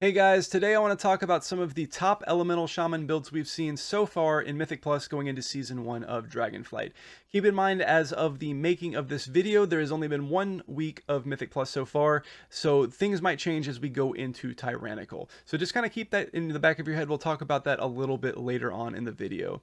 Hey guys, today I want to talk about some of the top Elemental Shaman builds we've seen so far in Mythic Plus going into Season 1 of Dragonflight. Keep in mind, as of the making of this video, there has only been 1 week of Mythic Plus so far, so things might change as we go into Tyrannical. So just kind of keep that in the back of your head. We'll talk about that a little bit later on in the video.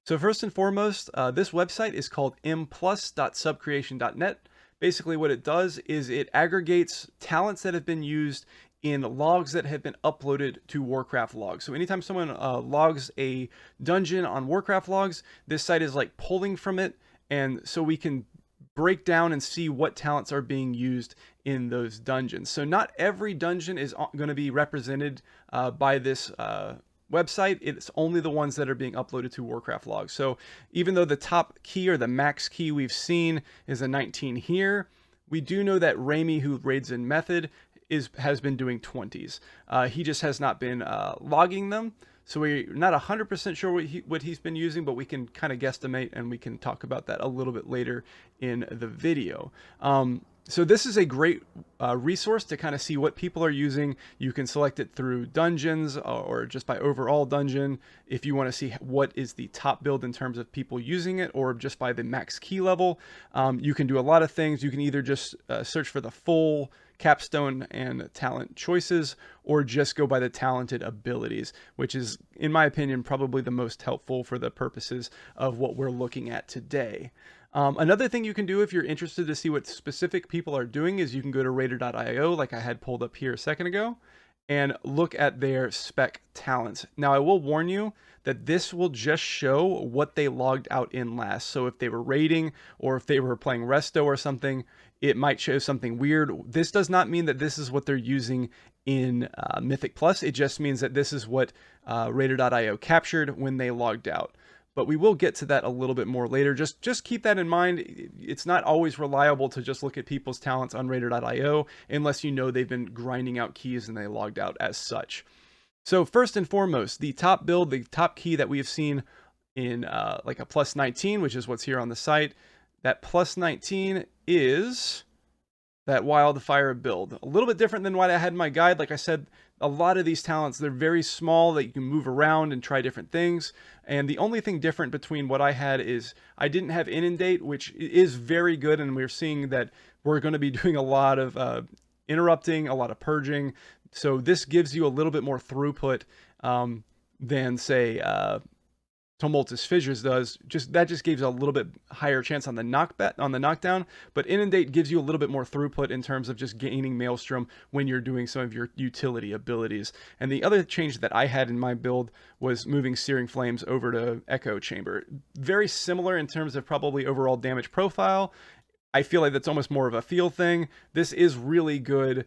So first and foremost, this website is called mplus.subcreation.net. Basically what it does is it aggregates talents that have been used in logs that have been uploaded to Warcraft logs. So anytime someone logs a dungeon on Warcraft logs, this site is like pulling from it, and so we can break down and see what talents are being used in those dungeons. So not every dungeon is going to be represented by this website. It's only the ones that are being uploaded to Warcraft logs. So even though the top key or the max key we've seen is a 19 here, we do know that Raimi, who raids in Method, has been doing 20s. He just has not been logging them. So we're not 100% sure what he's been using, but we can kind of guesstimate, and we can talk about that a little bit later in the video. So this is a great resource to kind of see what people are using. You can select it through dungeons or just by overall dungeon if you want to see what is the top build in terms of people using it, or just by the max key level. You can do a lot of things. You can either just search for the full capstone and talent choices, or just go by the talented abilities, which is, in my opinion, probably the most helpful for the purposes of what we're looking at today. Another thing you can do if you're interested to see what specific people are doing is you can go to Raider.io, like I had pulled up here a second ago, and look at their spec talents. Now, I will warn you that this will just show what they logged out in last. So if they were raiding, or if they were playing Resto or something, it might show something weird. This does not mean that this is what they're using in Mythic Plus. It just means that this is what Raider.io captured when they logged out. But we will get to that a little bit more later. Just keep that in mind. It's not always reliable to just look at people's talents on Raider.io unless you know they've been grinding out keys and they logged out as such. So first and foremost, the top build, the top key that we have seen in like a plus 19, which is what's here on the site. That plus 19 is that wildfire build. A little bit different than what I had in my guide. Like I said, a lot of these talents, they're very small, that you can move around and try different things. And the only thing different between what I had is I didn't have inundate, which is very good. And we're seeing that we're going to be doing a lot of interrupting, a lot of purging. So this gives you a little bit more throughput than, say, Tumultuous Fissures does. That just gives a little bit higher chance on the knockdown, but Inundate gives you a little bit more throughput in terms of just gaining Maelstrom when you're doing some of your utility abilities. And the other change that I had in my build was moving Searing Flames over to Echo Chamber. Very similar in terms of probably overall damage profile. I feel like that's almost more of a feel thing. This is really good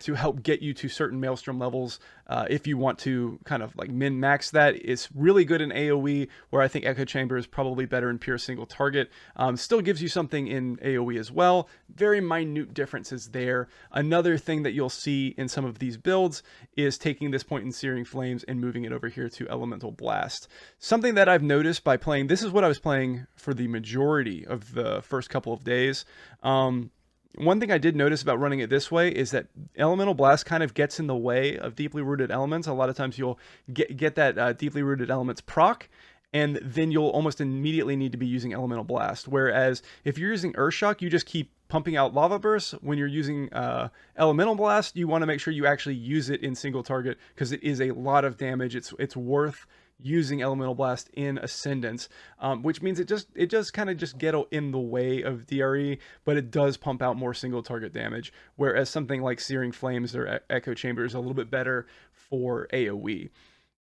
to help get you to certain Maelstrom levels. If you want to kind of like min-max that, it's really good in AoE, where I think Echo Chamber is probably better in pure single target. Still gives you something in AoE as well. Very minute differences there. Another thing that you'll see in some of these builds is taking this point in Searing Flames and moving it over here to Elemental Blast. Something that I've noticed by playing, this is what I was playing for the majority of the first couple of days. One thing I did notice about running it this way is that Elemental Blast kind of gets in the way of Deeply Rooted Elements. A lot of times you'll get that Deeply Rooted Elements proc, and then you'll almost immediately need to be using Elemental Blast. Whereas if you're using Earthshock, you just keep pumping out Lava Bursts. When you're using Elemental Blast, you want to make sure you actually use it in single target, because it is a lot of damage. It's worth using Elemental Blast in Ascendance, which means it does kind of just get in the way of DRE, but it does pump out more single target damage, whereas something like Searing Flames or Echo Chamber is a little bit better for AoE.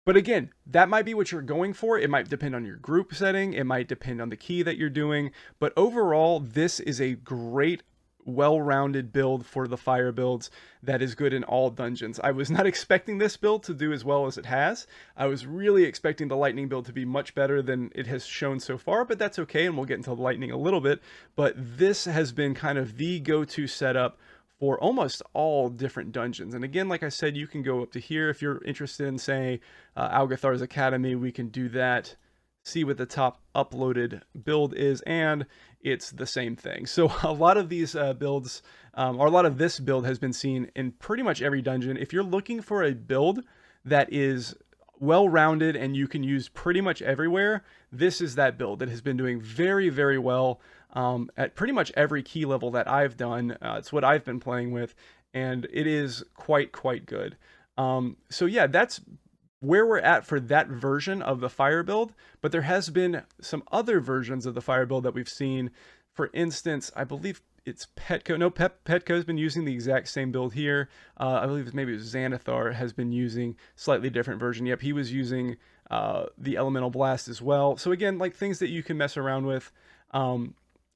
But again, that might be what you're going for. It might depend on your group setting. It might depend on the key that you're doing. But overall, this is a great, well-rounded build for the fire builds that is good in all dungeons. I was not expecting this build to do as well as it has. I was really expecting the lightning build to be much better than it has shown so far, but that's okay, and we'll get into the lightning a little bit. But this has been kind of the go-to setup for almost all different dungeons. And again, like I said, you can go up to here if you're interested in, say, Algathar's Academy. We can do that, see what the top uploaded build is, and it's the same thing. So a lot of these builds, or a lot of this build has been seen in pretty much every dungeon. If you're looking for a build that is well-rounded and you can use pretty much everywhere, this is that build that has been doing very, very well at pretty much every key level that I've done. It's what I've been playing with, and it is quite good. So yeah, that's where we're at for that version of the fire build, but there has been some other versions of the fire build that we've seen. For instance, I believe it's Petco. No, Petco's been using the exact same build here. I believe maybe it was Xanathar has been using slightly different version. Yep, he was using the Elemental Blast as well. So again, like things that you can mess around with.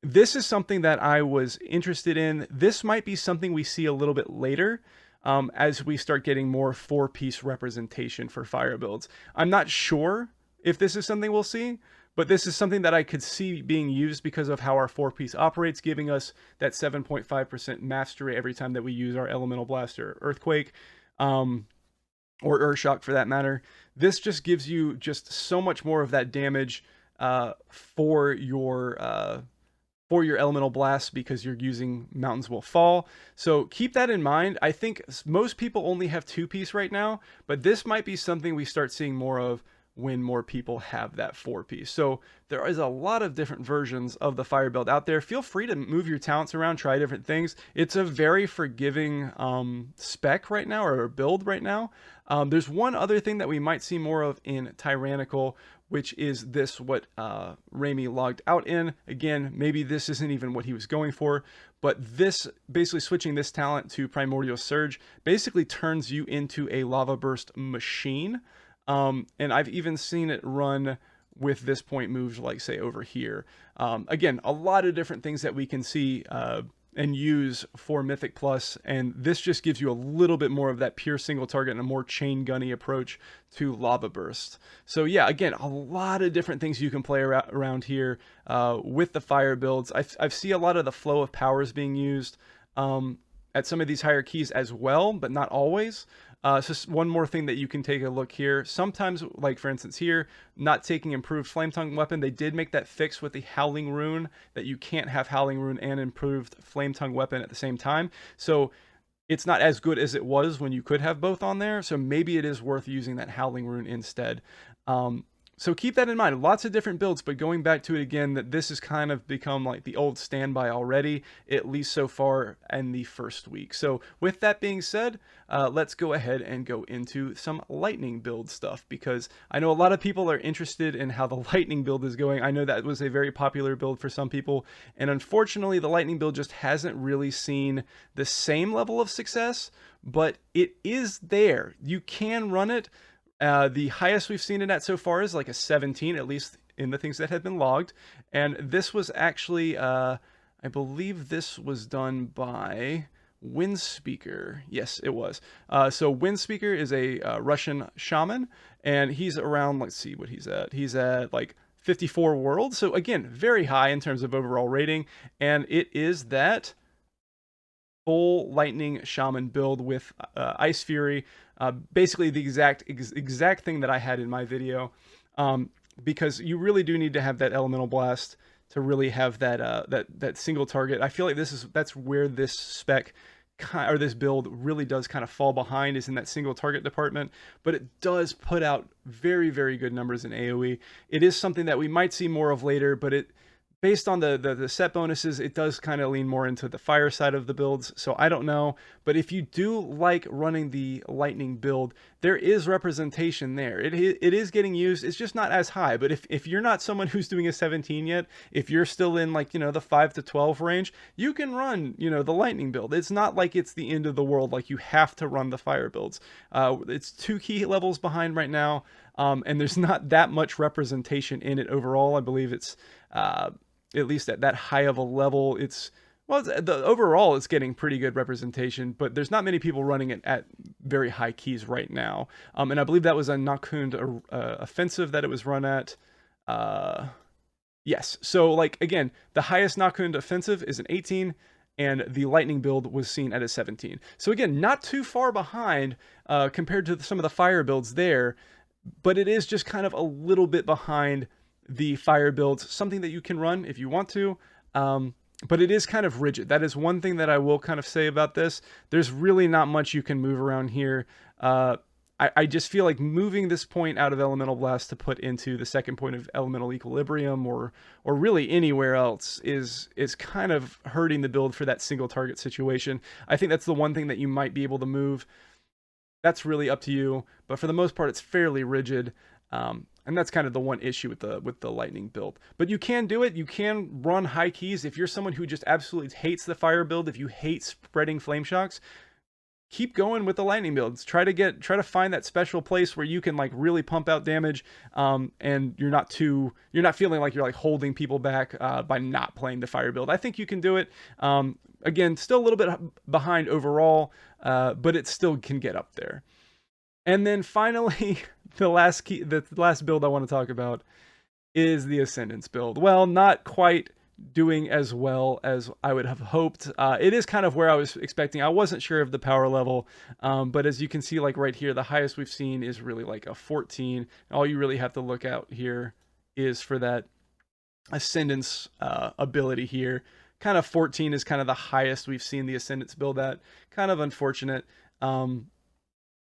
This is something that I was interested in. This might be something we see a little bit later as we start getting more 4-piece representation for fire builds. I'm not sure if this is something we'll see, but this is something that I could see being used because of how our 4-piece operates, giving us that 7.5% mastery every time that we use our Elemental Blast or Earthquake, or Earthshock for that matter. This just gives you just so much more of that damage for your Elemental Blast because you're using Mountains Will Fall. So keep that in mind. I think most people only have 2-piece right now, but this might be something we start seeing more of when more people have that 4-piece. So there is a lot of different versions of the fire build out there. Feel free to move your talents around, try different things. It's a very forgiving spec right now, or build right now. There's one other thing that we might see more of in Tyrannical, which is this, what Raimi logged out in. Again, maybe this isn't even what he was going for, but this, basically switching this talent to Primordial Surge, basically turns you into a Lava Burst machine. And I've even seen it run with this point moved, like say over here. Again, a lot of different things that we can see and use for Mythic Plus, and this just gives you a little bit more of that pure single target and a more chain gunny approach to Lava Burst. So yeah, again, a lot of different things you can play around here with the fire builds. I've seen a lot of the flow of powers being used at some of these higher keys as well, but not always. So one more thing that you can take a look here. Sometimes, like for instance here, not taking improved Flame Tongue weapon, they did make that fix with the Howling Rune, that you can't have Howling Rune and improved Flame Tongue weapon at the same time. So it's not as good as it was when you could have both on there. So maybe it is worth using that Howling Rune instead. So keep that in mind. Lots of different builds, but going back to it again, that this has kind of become like the old standby already, at least so far in the first week. So with that being said, let's go ahead and go into some lightning build stuff, because I know a lot of people are interested in how the lightning build is going. I know that was a very popular build for some people, and unfortunately the lightning build just hasn't really seen the same level of success, but it is there. You can run it. The highest we've seen it at so far is like a 17, at least in the things that have been logged. And this was actually, I believe this was done by Windspeaker. Yes, it was. So Windspeaker is a Russian shaman, and he's around, let's see what he's at. He's at like 54 worlds. So again, very high in terms of overall rating. And it is that full lightning shaman build with Ice Fury, basically the exact thing that I had in my video, because you really do need to have that Elemental Blast to really have that that single target. I feel like that's where this spec or this build really does kind of fall behind, is in that single target department, but it does put out very good numbers in AoE. It is something that we might see more of later, but based on the set bonuses, it does kind of lean more into the fire side of the builds, so I don't know. But if you do like running the lightning build, there is representation there. It is getting used. It's just not as high. But if you're not someone who's doing a 17 yet, if you're still in like, the 5 to 12 range, you can run, the lightning build. It's not like it's the end of the world, like you have to run the fire builds. It's 2 key levels behind right now, and there's not that much representation in it overall. I believe it's at least at that high of a level, overall it's getting pretty good representation, but there's not many people running it at very high keys right now. And I believe that was a Nakund offensive that it was run at. Yes, so like again, the highest Nakund offensive is an 18, and the lightning build was seen at a 17. So again, not too far behind compared to some of the fire builds there, but it is just kind of a little bit behind the fire builds, something that you can run if you want to. But it is kind of rigid. That is one thing that I will kind of say about this. There's really not much you can move around here. I just feel like moving this point out of Elemental Blast to put into the second point of Elemental Equilibrium, or really anywhere else, is kind of hurting the build for that single target situation. I think that's the one thing that you might be able to move. That's really up to you, but for the most part, it's fairly rigid. And that's kind of the one issue with the lightning build. But you can do it. You can run high keys. If you're someone who just absolutely hates the fire build, if you hate spreading flame shocks, keep going with the lightning builds. Try to find that special place where you can like really pump out damage, and you're not feeling like you're like holding people back by not playing the fire build. I think you can do it. Again, still a little bit behind overall, but it still can get up there. And then finally, the last build I want to talk about is the Ascendance build. Well, not quite doing as well as I would have hoped. It is kind of where I was expecting. I wasn't sure of the power level, but as you can see, like right here, the highest we've seen is really like a 14. All you really have to look out here is for that Ascendance ability here. Kind of 14 is kind of the highest we've seen the Ascendance build at. Kind of unfortunate.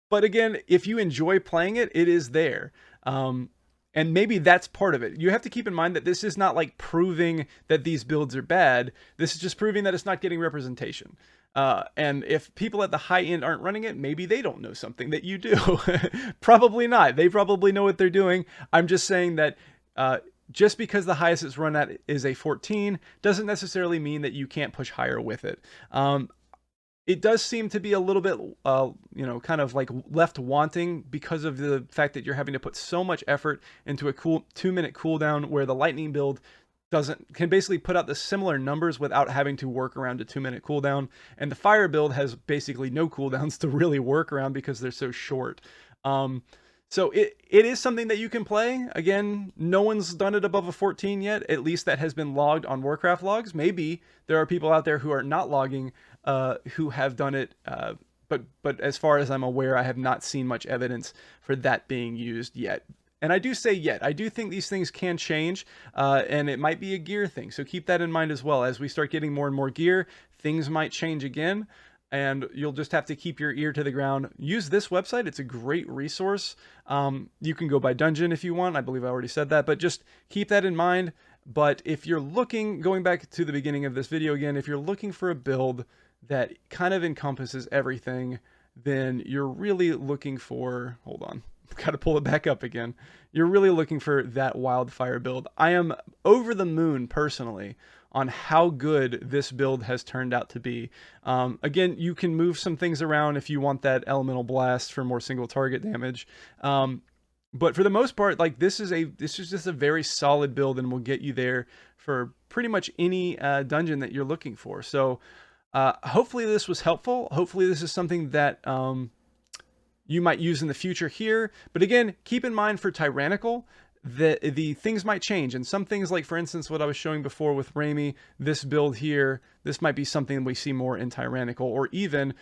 But again, if you enjoy playing it, it is there. And maybe that's part of it. You have to keep in mind that this is not like proving that these builds are bad. This is just proving that it's not getting representation. And if people at the high end aren't running it, maybe they don't know something that you do. Probably not. They probably know what they're doing. I'm just saying that just because the highest it's run at is a 14 doesn't necessarily mean that you can't push higher with it. It does seem to be a little bit, kind of like left wanting because of the fact that you're having to put so much effort into a 2-minute cooldown, where the lightning build can basically put out the similar numbers without having to work around a 2-minute cooldown. And the fire build has basically no cooldowns to really work around because they're so short. So it is something that you can play. Again, no one's done it above a 14 yet, at least that has been logged on Warcraft logs. Maybe there are people out there who are not logging, who have done it, but as far as I'm aware, I have not seen much evidence for that being used yet. And I do say yet. I do think these things can change, and it might be a gear thing. So keep that in mind as well. As we start getting more and more gear, things might change again. And you'll just have to keep your ear to the ground. Use this website. It's a great resource. You can go by dungeon if you want. I believe I already said that, but just keep that in mind. But if you're looking, going back to the beginning of this video again, if you're looking for a build that kind of encompasses everything, then you're really looking for, hold on, got to pull it back up again. You're really looking for that wildfire build. I am over the moon personally on how good this build has turned out to be. Again, you can move some things around if you want that elemental blast for more single target damage. But for the most part, like this is just a very solid build and will get you there for pretty much any dungeon that you're looking for. So hopefully this was helpful. Hopefully this is something that you might use in the future here. But again, keep in mind for Tyrannical, the things might change, and some things, like for instance what I was showing before with Raimi, this build here, this might be something we see more in Tyrannical, or even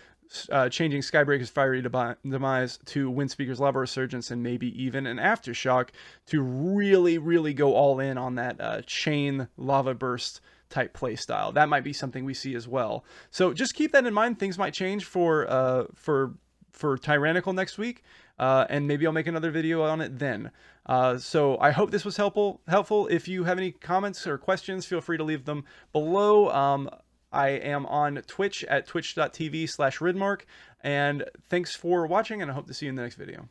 changing Skybreaker's Fiery Demise to Windspeaker's Lava Resurgence, and maybe even an Aftershock to really go all in on that chain lava burst type play style. That might be something we see as well. So just keep that in mind. Things might change for Tyrannical next week, and maybe I'll make another video on it then. So I hope this was helpful. If you have any comments or questions, feel free to leave them below. I am on Twitch at twitch.tv/Ridmark, and thanks for watching, and I hope to see you in the next video.